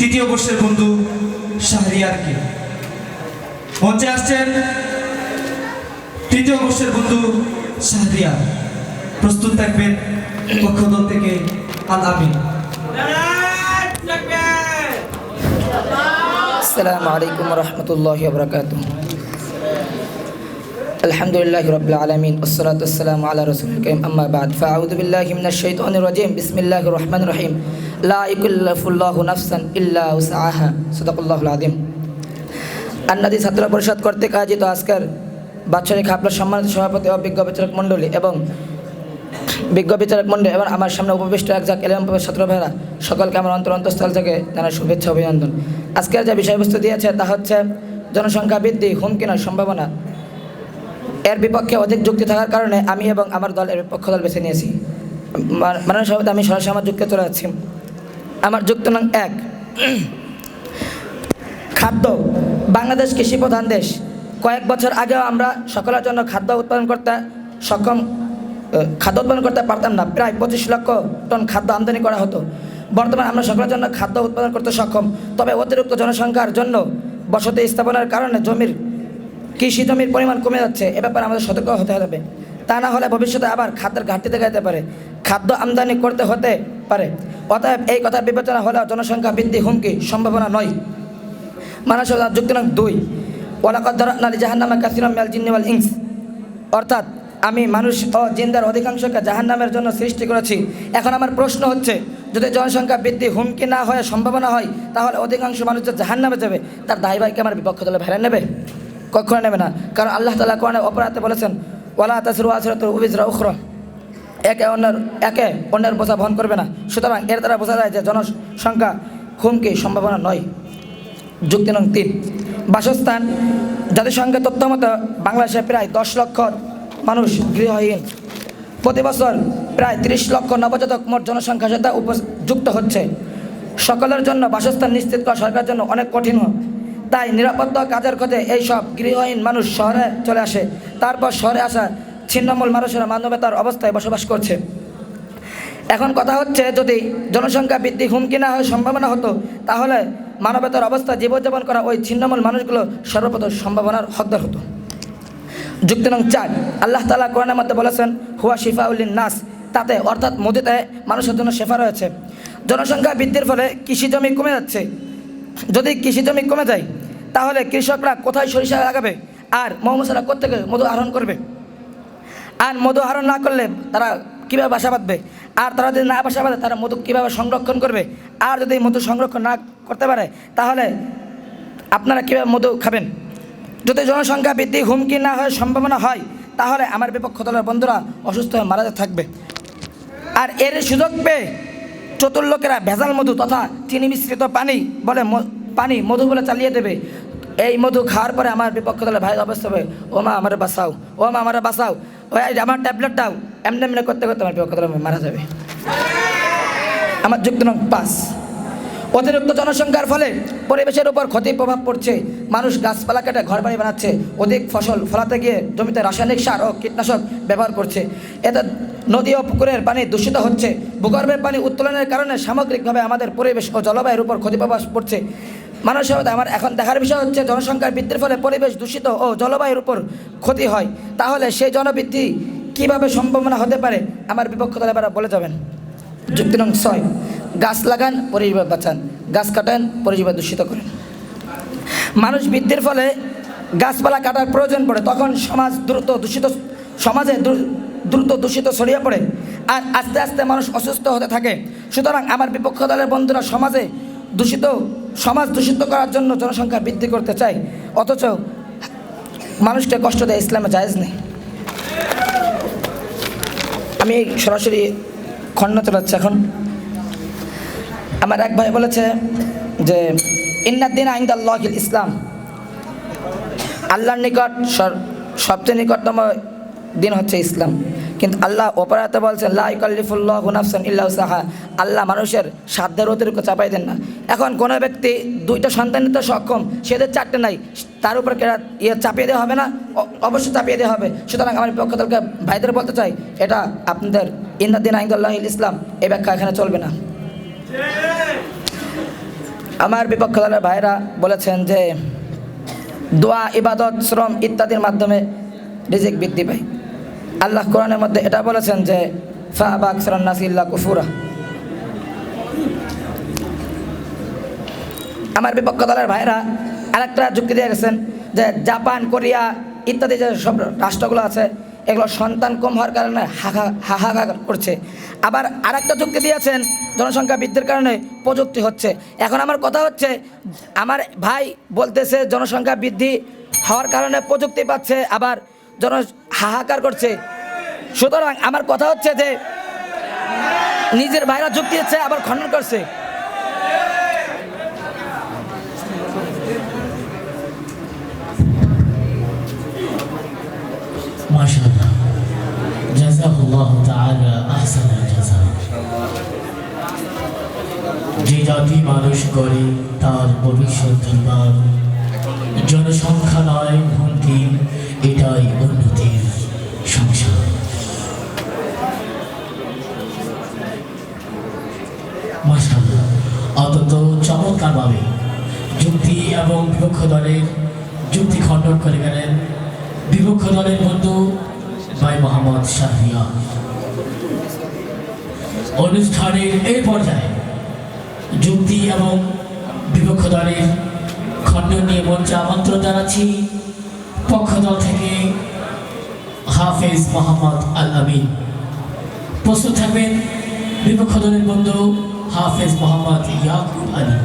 তৃতীয় বর্ষের বন্ধু শাহরিয়ারকে। মঞ্চে আসছেন তৃতীয় বর্ষের বন্ধু শাহরিয়ার। প্রস্তুত থাকবেন পক্ষদল থেকে আল আমিন। আসসালামু আলাইকুম ওয়া রাহমাতুল্লাহি ওয়া বারাকাতুহু। আলহামদুলিল্লাহি রাব্বিল আলামিন ওয়াসসালাতু ওয়াসসালামু আলা রাসূলিল কারীম আম্মা বা'দ ফাআউযু বিল্লাহি মিনাশ শাইতানির রাজীম বিসমিল্লাহির রহমানির রহিম লা ইকাল্লিফুল্লাহু নাফসান ইল্লা উসআহা সাদাকাল্লাহুল আযীম। আন্নাদি ছাত্র পরিষদ কর্তৃক আয়োজিত আজকের বাৎসরিক হাফলার সম্মানিত সভাপতি ও বিজ্ঞ বিচারক মণ্ডলী এবং আমার সামনে উপবিষ্ট একজাক এলএম ছাত্র ভাইরা সকলকে আমার অন্তঃস্থল থেকে জানাই শুভেচ্ছা অভিনন্দন। আজকের যে বিষয়বস্তু দিয়েছে তা হচ্ছে জনসংখ্যা বৃদ্ধি হুমকি নয় সম্ভাবনা। এর বিপক্ষে অধিক যুক্তি থাকার কারণে আমি এবং আমার দল এর বিপক্ষ দল বেছে নিয়েছি। মাননীয় সভাপতি, আমি সরাসরি আমার যুক্তি চলে যাচ্ছি। আমার যুক্তি নং 1, খাদ্য। বাংলাদেশ কৃষি প্রধান দেশ। কয়েক বছর আগেও আমরা সকলের জন্য খাদ্য উৎপাদন করতে পারতাম না। প্রায় 25 লক্ষ টন খাদ্য আমদানি করা হতো। বর্তমানে আমরা সকলের জন্য খাদ্য উৎপাদন করতে সক্ষম। তবে অতিরিক্ত জনসংখ্যার জন্য বসতি স্থাপনের কারণে কৃষি জমির পরিমাণ কমে যাচ্ছে। এ ব্যাপারে আমাদের সতর্ক হতে হবে। তা না হলে ভবিষ্যতে আবার খাদ্যের ঘাটতি দেখা যেতে পারে, খাদ্য আমদানি করতে হতে পারে। অতএব এই কথা বিবেচনা হলেও জনসংখ্যা বৃদ্ধি হুমকি সম্ভাবনা নয়। মানুষের যুক্তি নং 2, ওয়ালাকাদ যারানা লিজাহান্নামা কাসীরাম মিনাল জিন্নি ওয়াল ইনস। অর্থাৎ আমি মানুষ ও জিনদের অধিকাংশকে জাহান্নামের জন্য সৃষ্টি করেছি। এখন আমার প্রশ্ন হচ্ছে, যদি জনসংখ্যা বৃদ্ধি হুমকি না হয়ে সম্ভাবনা হয়, তাহলে অধিকাংশ মানুষ যে জাহান্নামে যাবে তার দায়ভারকে আমার বিপক্ষ দলে ভেড়ে নেবে? কখনো নেবে না। কারণ আল্লাহ তাআলা কোরআনে অপরাধে বলেছেন, ওয়ালা তাসরু ওয়াসরাতু উযরা উখরা, একে অন্যের বোঝা বহন করবে না। সুতরাং এর দ্বারা বোঝা যায় যে জনসংখ্যা হুমকি সম্ভাবনা নয়। যুক্তি নং 3, বাসস্থান। জাতিসংঘের তথ্য মতো বাংলাদেশে প্রায় 10 লক্ষ মানুষ গৃহহীন। প্রতি বছর প্রায় 30 লক্ষ নবজাতক মোট জনসংখ্যার সাথে উপযুক্ত হচ্ছে। সকলের জন্য বাসস্থান নিশ্চিত করা সরকারের জন্য অনেক কঠিন। তাই নিরাপত্তা কাজের খোঁজে এই সব গৃহহীন মানুষ শহরে চলে আসে। তারপর শহরে আসা ছিন্নমূল মানুষেরা মানবতার অবস্থায় বসবাস করছে। এখন কথা হচ্ছে, যদি জনসংখ্যা বৃদ্ধি হুমকি না হয়ে সম্ভাবনা হতো, তাহলে মানবতার অবস্থা জীবনযাপন করা ওই ছিন্নমূল মানুষগুলো সর্বপ্রথম সম্ভাবনার হকদার হতো। যুক্তি নং 4, আল্লাহ তাআলা কোরআনের মধ্যে বলেছেন, হুয়া শিফাউল লিন-নাস। তাতে অর্থাৎ মদিতে মানুষের জন্য শেফা রয়েছে। জনসংখ্যা বৃদ্ধির ফলে কৃষি জমি কমে যাচ্ছে। যদি কৃষি জমি কমে যায়, তাহলে কৃষকরা কোথায় সরিষা লাগাবে আর মৌমাছিরা কোত্থেকে মধু আহরণ করবে? আর মধু আহরণ না করলে তারা কীভাবে বাসা বাঁধবে? আর তারা যদি না বাসা বাঁধে, তারা মধু কীভাবে সংরক্ষণ করবে? আর যদি মধু সংরক্ষণ না করতে পারে, তাহলে আপনারা কীভাবে মধু খাবেন? যদি জনসংখ্যা বৃদ্ধি হুমকি না হয়ে সম্ভাবনা হয়, তাহলে আমার বিপক্ষ দলের বন্ধুরা অসুস্থ হয়ে মারা থাকবে। আর এর সুযোগ পেয়ে চতুর লোকেরা ভেজাল মধু তথা চিনি মিশ্রিত মধু বলে চালিয়ে দেবে। এই মধু খাওয়ার পরে আমার বিপক্ষ দলের ভাই অবস্থা হবে, ও মা আমারে বাঁচাও, ও মা আমারে বাঁচাও, ওই আমার ট্যাবলেট দাও, এমনি করতে করতে আমার বিপক্ষ দল মারা যাবে। আমার যুক্তি নং 5, অতিরিক্ত জনসংখ্যার ফলে পরিবেশের উপর ক্ষতির প্রভাব পড়ছে। মানুষ গাছপালা কেটে ঘরবাড়ি বানাচ্ছে, অধিক ফসল ফলাতে গিয়ে জমিতে রাসায়নিক সার ও কীটনাশক ব্যবহার করছে। এতে নদী ও পুকুরের পানি দূষিত হচ্ছে। ভূগর্ভের পানি উত্তোলনের কারণে সামগ্রিকভাবে আমাদের পরিবেশ ও জলবায়ুর উপর ক্ষতি প্রভাব পড়ছে। মানুষের আমার এখন দেখার বিষয় হচ্ছে, জনসংখ্যার বৃদ্ধির ফলে পরিবেশ দূষিত ও জলবায়ুর উপর ক্ষতি হয়, তাহলে সেই জনবৃদ্ধি কীভাবে সম্ভাবনা হতে পারে? আমার বিপক্ষ দল এবার বলে যাবেন। যুক্তি নং 6, গাছ লাগান, পরিবেশ বাঁচান, গাছ কাটান, পরিবেশ দূষিত করেন। মানুষ বৃদ্ধির ফলে গাছপালা কাটার প্রয়োজন পড়ে, তখন সমাজে দ্রুত দূষিত ছড়িয়ে পড়ে, আর আস্তে আস্তে মানুষ অসুস্থ হতে থাকে। সুতরাং আমার বিপক্ষ দলের বন্ধুরা সমাজ দূষিত করার জন্য জনসংখ্যা বৃদ্ধি করতে চায়, অথচ মানুষকে কষ্ট দেয় ইসলামে জায়েজ নেই। আমি সরাসরি খণ্ড চালাচ্ছি। এখন আমার এক ভাই বলেছে যে, ইন্নাদ-দীন ইনদাল্লাহিল ইসলাম, আল্লাহর নিকট সবচেয়ে নিকটতম দিন হচ্ছে ইসলাম। কিন্তু আল্লাহ অপরাধে বলছেন, লা ইউকাল্লিফুল্লাহু নাফসান ইল্লা উসআহা, আল্লাহ মানুষের সাধ্যের অতিরিক্ত চাপাই দেন না। এখন কোনো ব্যক্তি 2টা সন্তান নিতে সক্ষম, সেদের 4টে নাই, তার উপর চাপিয়ে দেওয়া হবে না? অবশ্যই চাপিয়ে দেওয়া হবে। সুতরাং আমার পক্ষ থেকে ভাইদের বলতে চাই, এটা আপনাদের ইন্নাদ-দীন ইনদাল্লাহিল ইসলাম এই ব্যাখ্যা এখানে চলবে না। আমার বিপক্ষ দলের ভাইরা বলেছেন যে দোয়া, ইবাদত, শ্রম ইত্যাদির মাধ্যমে রিজিক বৃদ্ধি পায়। আল্লাহ কোরআনের মধ্যে এটা বলেছেন যে ফাআবা আকসারুন নাসি ইল্লা কুফুরা। আমার বিপক্ষ দলের ভাইরা আরেকটা যুক্তি দিয়ে গেছেন যে জাপান, কোরিয়া ইত্যাদি যে সব রাষ্ট্রগুলো আছে এগুলো সন্তান কম হওয়ার কারণে হাহাকার করছে। আবার আরেকটা যুক্তি দিয়েছেন জনসংখ্যা বৃদ্ধির কারণে প্রযুক্তি হচ্ছে। এখন আমার কথা হচ্ছে, আমার ভাই বলতেছে জনসংখ্যা বৃদ্ধি হওয়ার কারণে প্রযুক্তি পাচ্ছে, আবার হাহাকার করছে। সুতরাং আমার কথা হচ্ছে যে নিজের ভাইরা যুক্তি দিচ্ছে আবার খণ্ডন করছে। মাশাআল্লাহ, জাযাকাল্লাহু তাআলা আহসানাল জাযা। যে জাতি মানুষ করে তার ভবিষ্যৎ নির্মাণ, জনসংখ্যা নয় হুমকি, এটাই উন্নতির সংসার। মাশাআল্লাহ, অত্যন্ত চমৎকারভাবে যুক্তি এবং বিপক্ষ দলের যুক্তি খণ্ডন করে গেলেন বিপক্ষ দলের বন্ধু ভাই মোহাম্মদ শাহরিয়ার। অনুষ্ঠানের এই পর্যায়ে যুক্তি এবং বিপক্ষ দলের খণ্ডন নিয়ে মঞ্চে আমন্ত্রণ জানাচ্ছি পক্ষ দল থেকে হাফেজ মোহাম্মদ আল আমিন। প্রস্তুত থাকবেন বিপক্ষ দলের বন্ধু হাফেজ মোহাম্মদ ইয়াকুব আলী।